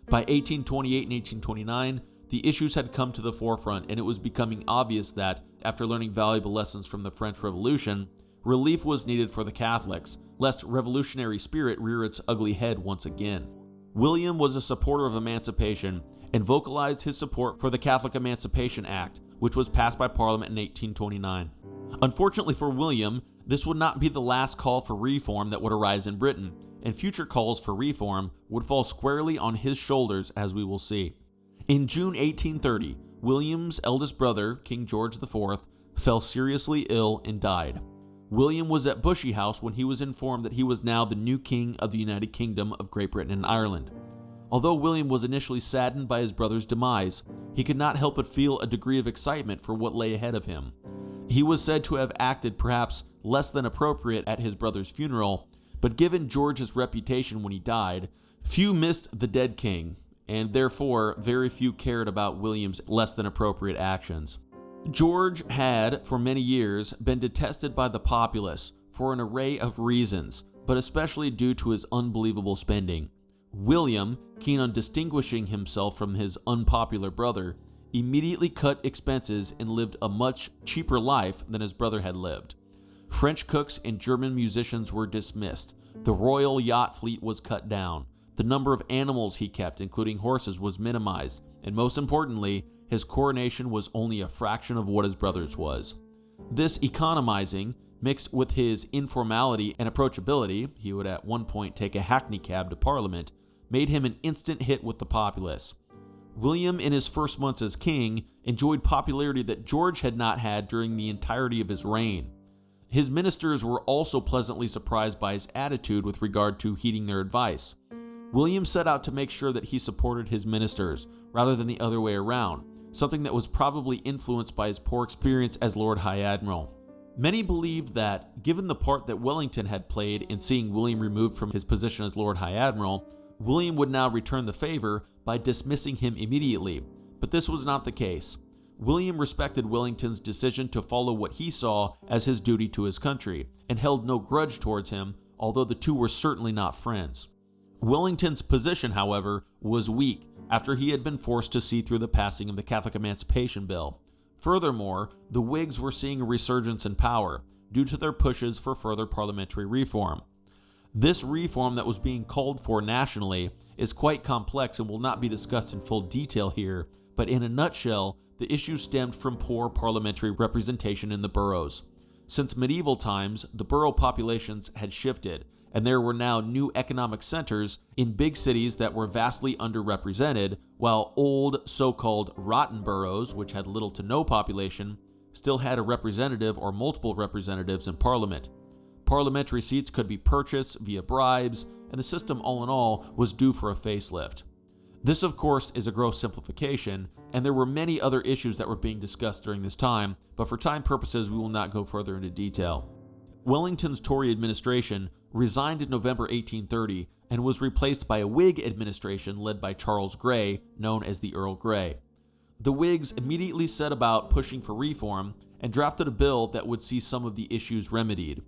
By 1828 and 1829, the issues had come to the forefront, and it was becoming obvious that, after learning valuable lessons from the French Revolution, relief was needed for the Catholics, lest revolutionary spirit rear its ugly head once again. William was a supporter of emancipation and vocalized his support for the Catholic Emancipation Act, which was passed by Parliament in 1829. Unfortunately for William, this would not be the last call for reform that would arise in Britain, and future calls for reform would fall squarely on his shoulders, as we will see. In June 1830, William's eldest brother, King George IV, fell seriously ill and died. William was at Bushy House when he was informed that he was now the new king of the United Kingdom of Great Britain and Ireland. Although William was initially saddened by his brother's demise, he could not help but feel a degree of excitement for what lay ahead of him. He was said to have acted perhaps less than appropriate at his brother's funeral, but given George's reputation when he died, few missed the dead king, and therefore very few cared about William's less than appropriate actions. George had, for many years, been detested by the populace for an array of reasons, but especially due to his unbelievable spending. William, keen on distinguishing himself from his unpopular brother, immediately cut expenses and lived a much cheaper life than his brother had lived. French cooks and German musicians were dismissed. The royal yacht fleet was cut down. The number of animals he kept, including horses, was minimized, and most importantly, his coronation was only a fraction of what his brother's was. This economizing, mixed with his informality and approachability, he would at one point take a hackney cab to Parliament, made him an instant hit with the populace. William, in his first months as king, enjoyed popularity that George had not had during the entirety of his reign. His ministers were also pleasantly surprised by his attitude with regard to heeding their advice. William set out to make sure that he supported his ministers, rather than the other way around, something that was probably influenced by his poor experience as Lord High Admiral. Many believed that, given the part that Wellington had played in seeing William removed from his position as Lord High Admiral, William would now return the favor by dismissing him immediately, but this was not the case. William respected Wellington's decision to follow what he saw as his duty to his country, and held no grudge towards him, although the two were certainly not friends. Wellington's position, however, was weak after he had been forced to see through the passing of the Catholic Emancipation Bill. Furthermore, the Whigs were seeing a resurgence in power due to their pushes for further parliamentary reform. This reform that was being called for nationally is quite complex and will not be discussed in full detail here, but in a nutshell, the issue stemmed from poor parliamentary representation in the boroughs. Since medieval times, the borough populations had shifted, and there were now new economic centers in big cities that were vastly underrepresented, while old, so-called rotten boroughs, which had little to no population, still had a representative or multiple representatives in Parliament. Parliamentary seats could be purchased via bribes, and the system all in all was due for a facelift. This, of course, is a gross simplification, and there were many other issues that were being discussed during this time, but for time purposes we will not go further into detail. Wellington's Tory administration resigned in November 1830 and was replaced by a Whig administration led by Charles Grey, known as the Earl Grey. The Whigs immediately set about pushing for reform and drafted a bill that would see some of the issues remedied.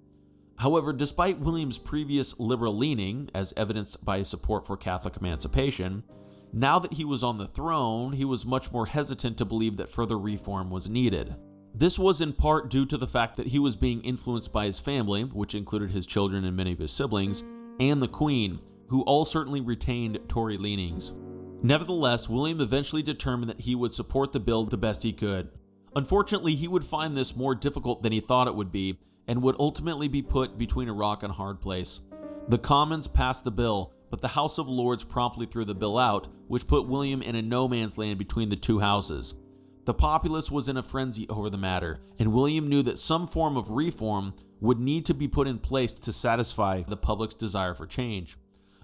However, despite William's previous liberal leaning, as evidenced by his support for Catholic emancipation, now that he was on the throne, he was much more hesitant to believe that further reform was needed. This was in part due to the fact that he was being influenced by his family, which included his children and many of his siblings, and the Queen, who all certainly retained Tory leanings. Nevertheless, William eventually determined that he would support the bill the best he could. Unfortunately, he would find this more difficult than he thought it would be, and would ultimately be put between a rock and a hard place. The Commons passed the bill, but the House of Lords promptly threw the bill out, which put William in a no man's land between the two houses. The populace was in a frenzy over the matter, and William knew that some form of reform would need to be put in place to satisfy the public's desire for change.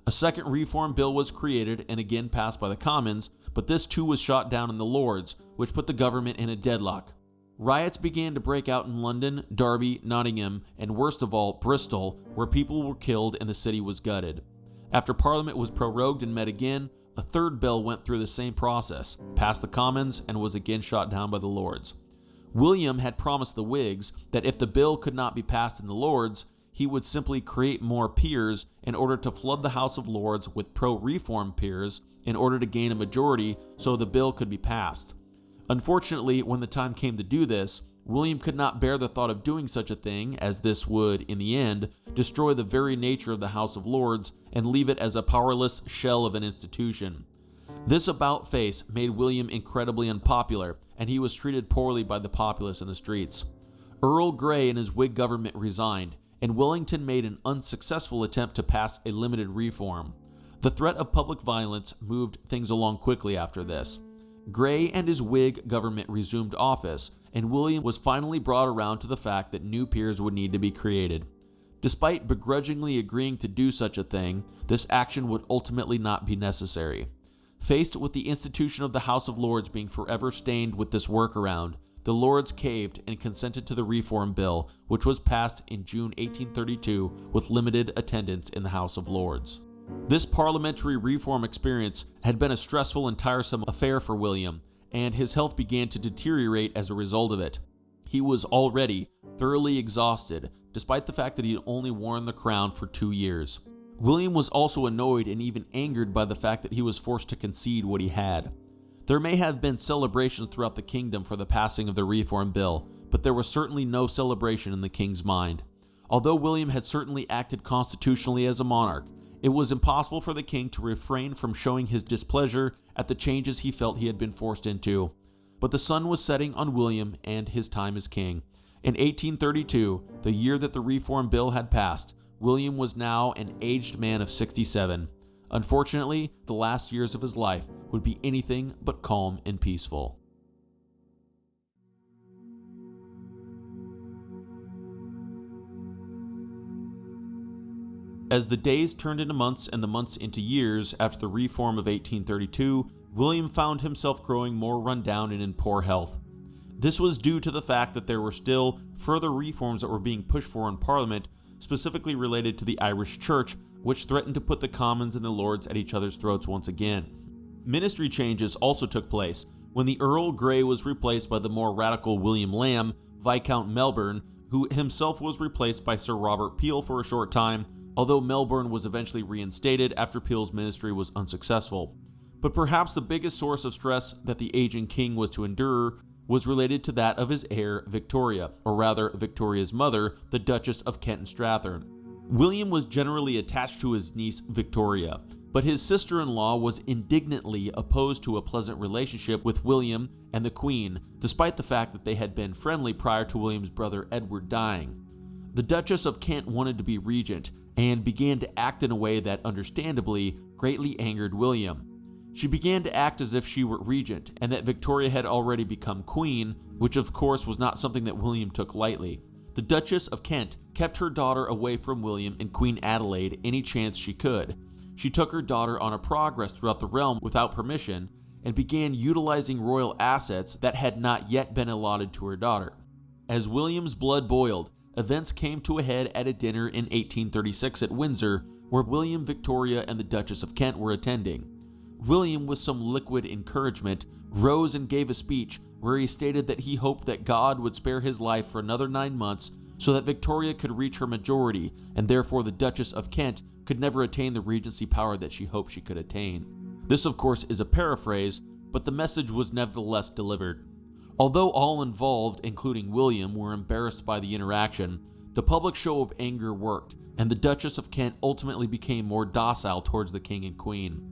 A second reform bill was created and again passed by the Commons, but this too was shot down in the Lords, which put the government in a deadlock. Riots began to break out in London, Derby, Nottingham, and worst of all, Bristol, where people were killed and the city was gutted. After Parliament was prorogued and met again, a third bill went through the same process, passed the Commons, and was again shot down by the Lords. William had promised the Whigs that if the bill could not be passed in the Lords, he would simply create more peers in order to flood the House of Lords with pro-reform peers in order to gain a majority so the bill could be passed. Unfortunately, when the time came to do this, William could not bear the thought of doing such a thing, as this would, in the end, destroy the very nature of the House of Lords and leave it as a powerless shell of an institution. This about-face made William incredibly unpopular, and he was treated poorly by the populace in the streets. Earl Grey and his Whig government resigned, and Wellington made an unsuccessful attempt to pass a limited reform. The threat of public violence moved things along quickly after this. Grey and his Whig government resumed office, and William was finally brought around to the fact that new peers would need to be created. Despite begrudgingly agreeing to do such a thing, this action would ultimately not be necessary. Faced with the institution of the House of Lords being forever stained with this workaround, the Lords caved and consented to the Reform Bill, which was passed in June 1832 with limited attendance in the House of Lords. This parliamentary reform experience had been a stressful and tiresome affair for William, and his health began to deteriorate as a result of it. He was already thoroughly exhausted, despite the fact that he had only worn the crown for 2 years. William was also annoyed and even angered by the fact that he was forced to concede what he had. There may have been celebrations throughout the kingdom for the passing of the Reform Bill, but there was certainly no celebration in the king's mind. Although William had certainly acted constitutionally as a monarch, it was impossible for the king to refrain from showing his displeasure at the changes he felt he had been forced into. But the sun was setting on William and his time as king. In 1832, the year that the Reform Bill had passed, William was now an aged man of 67. Unfortunately, the last years of his life would be anything but calm and peaceful. As the days turned into months and the months into years after the reform of 1832, William found himself growing more run down and in poor health. This was due to the fact that there were still further reforms that were being pushed for in Parliament, specifically related to the Irish Church, which threatened to put the Commons and the Lords at each other's throats once again. Ministry changes also took place when the Earl Grey was replaced by the more radical William Lamb, Viscount Melbourne, who himself was replaced by Sir Robert Peel for a short time, although Melbourne was eventually reinstated after Peel's ministry was unsuccessful. But perhaps the biggest source of stress that the aging king was to endure was related to that of his heir, Victoria, or rather Victoria's mother, the Duchess of Kent and Strathern. William was generally attached to his niece, Victoria, but his sister-in-law was indignantly opposed to a pleasant relationship with William and the Queen, despite the fact that they had been friendly prior to William's brother Edward dying. The Duchess of Kent wanted to be regent and began to act in a way that, understandably, greatly angered William. She began to act as if she were regent and that Victoria had already become queen, which of course was not something that William took lightly. The Duchess of Kent kept her daughter away from William and Queen Adelaide any chance she could. She took her daughter on a progress throughout the realm without permission and began utilizing royal assets that had not yet been allotted to her daughter. As William's blood boiled, events came to a head at a dinner in 1836 at Windsor, where William, Victoria, and the Duchess of Kent were attending. William, with some liquid encouragement, rose and gave a speech where he stated that he hoped that God would spare his life for another 9 months so that Victoria could reach her majority, and therefore the Duchess of Kent could never attain the regency power that she hoped she could attain. This, of course, is a paraphrase, but the message was nevertheless delivered. Although all involved, including William, were embarrassed by the interaction, the public show of anger worked, and the Duchess of Kent ultimately became more docile towards the king and queen.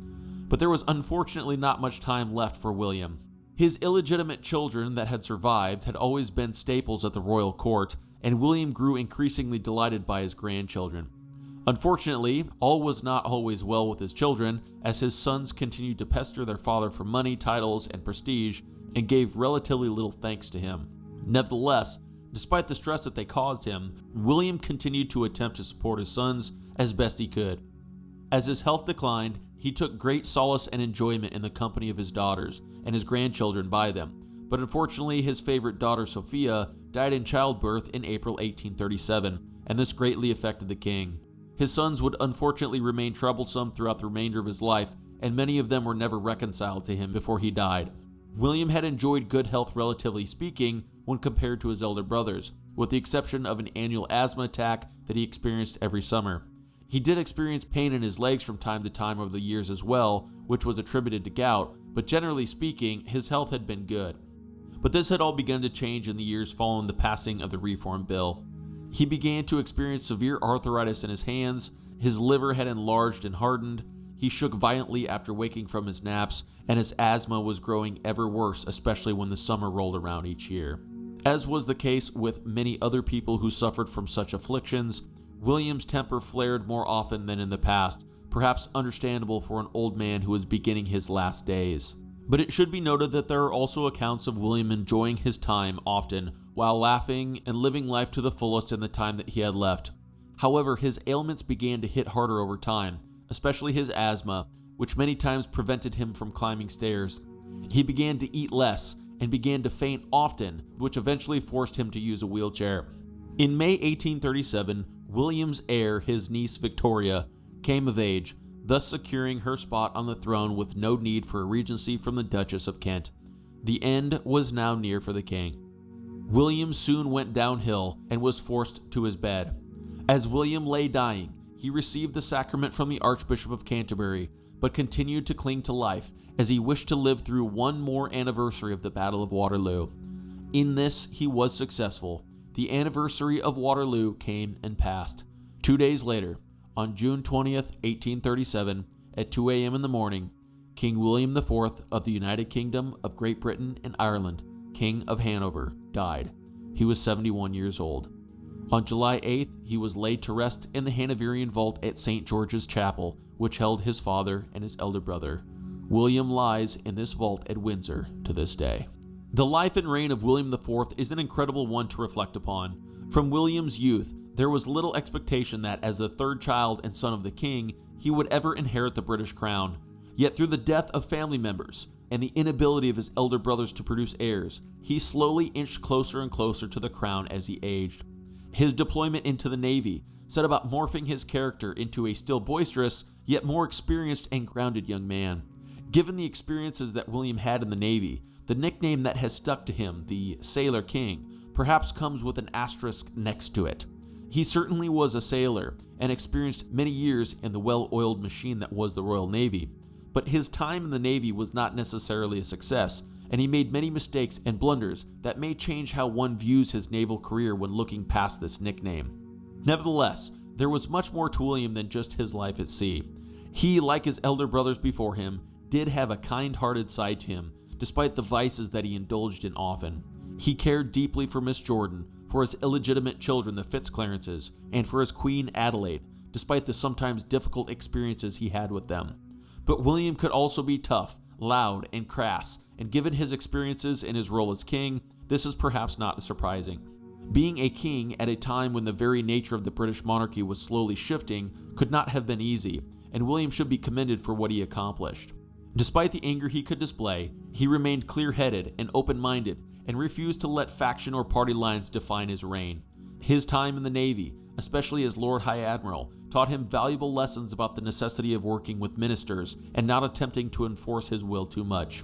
But there was unfortunately not much time left for William. His illegitimate children that had survived had always been staples at the royal court, and William grew increasingly delighted by his grandchildren. Unfortunately, all was not always well with his children, as his sons continued to pester their father for money, titles, and prestige, and gave relatively little thanks to him. Nevertheless, despite the stress that they caused him, William continued to attempt to support his sons as best he could. As his health declined, he took great solace and enjoyment in the company of his daughters and his grandchildren by them, but unfortunately his favorite daughter Sophia died in childbirth in April 1837, and this greatly affected the king. His sons would unfortunately remain troublesome throughout the remainder of his life, and many of them were never reconciled to him before he died. William had enjoyed good health relatively speaking when compared to his elder brothers, with the exception of an annual asthma attack that he experienced every summer. He did experience pain in his legs from time to time over the years as well, which was attributed to gout, but generally speaking, his health had been good. But this had all begun to change in the years following the passing of the Reform Bill. He began to experience severe arthritis in his hands, his liver had enlarged and hardened, he shook violently after waking from his naps, and his asthma was growing ever worse, especially when the summer rolled around each year. As was the case with many other people who suffered from such afflictions, William's temper flared more often than in the past, perhaps understandable for an old man who was beginning his last days. But it should be noted that there are also accounts of William enjoying his time often, while laughing and living life to the fullest in the time that he had left. However, his ailments began to hit harder over time, especially his asthma, which many times prevented him from climbing stairs. He began to eat less and began to faint often, which eventually forced him to use a wheelchair. In May 1837, William's heir, his niece Victoria, came of age, thus securing her spot on the throne with no need for a regency from the Duchess of Kent. The end was now near for the king. William soon went downhill and was forced to his bed. As William lay dying, he received the sacrament from the Archbishop of Canterbury, but continued to cling to life as he wished to live through one more anniversary of the Battle of Waterloo. In this, he was successful. The anniversary of Waterloo came and passed. 2 days later, on June 20th, 1837, at 2 a.m. in the morning, King William IV of the United Kingdom of Great Britain and Ireland, King of Hanover, died. He was 71 years old. On July 8th, he was laid to rest in the Hanoverian vault at St. George's Chapel, which held his father and his elder brother. William lies in this vault at Windsor to this day. The life and reign of William IV is an incredible one to reflect upon. From William's youth, there was little expectation that, as the third child and son of the king, he would ever inherit the British crown. Yet through the death of family members and the inability of his elder brothers to produce heirs, he slowly inched closer and closer to the crown as he aged. His deployment into the Navy set about morphing his character into a still boisterous, yet more experienced and grounded young man. Given the experiences that William had in the Navy, the nickname that has stuck to him, the Sailor King, perhaps comes with an asterisk next to it. He certainly was a sailor and experienced many years in the well-oiled machine that was the Royal Navy, but his time in the Navy was not necessarily a success, and he made many mistakes and blunders that may change how one views his naval career when looking past this nickname. Nevertheless, there was much more to William than just his life at sea. He, like his elder brothers before him, did have a kind-hearted side to him, despite the vices that he indulged in often. He cared deeply for Miss Jordan, for his illegitimate children, the Fitzclarences, and for his Queen Adelaide, despite the sometimes difficult experiences he had with them. But William could also be tough, loud, and crass, and given his experiences in his role as king, this is perhaps not surprising. Being a king at a time when the very nature of the British monarchy was slowly shifting could not have been easy, and William should be commended for what he accomplished. Despite the anger he could display, he remained clear-headed and open-minded and refused to let faction or party lines define his reign. His time in the Navy, especially as Lord High Admiral, taught him valuable lessons about the necessity of working with ministers and not attempting to enforce his will too much.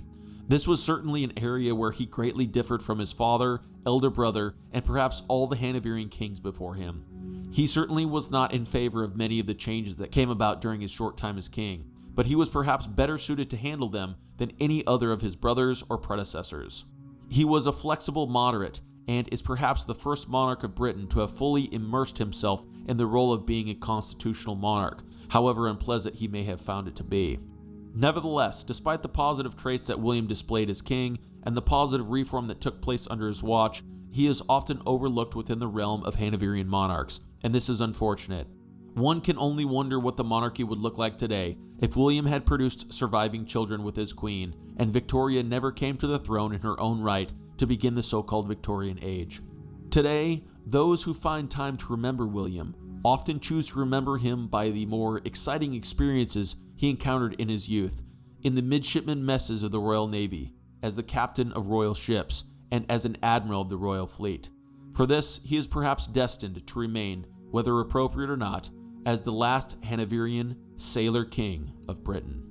This was certainly an area where he greatly differed from his father, elder brother, and perhaps all the Hanoverian kings before him. He certainly was not in favor of many of the changes that came about during his short time as king, but he was perhaps better suited to handle them than any other of his brothers or predecessors. He was a flexible moderate and is perhaps the first monarch of Britain to have fully immersed himself in the role of being a constitutional monarch, however unpleasant he may have found it to be. Nevertheless, despite the positive traits that William displayed as king and the positive reform that took place under his watch, he is often overlooked within the realm of Hanoverian monarchs, and this is unfortunate. One can only wonder what the monarchy would look like today if William had produced surviving children with his queen, and Victoria never came to the throne in her own right to begin the so-called Victorian age. Today, those who find time to remember William often choose to remember him by the more exciting experiences he encountered in his youth, in the midshipman messes of the Royal Navy, as the captain of royal ships, and as an admiral of the Royal Fleet. For this, he is perhaps destined to remain, whether appropriate or not, as the last Hanoverian Sailor King of Britain.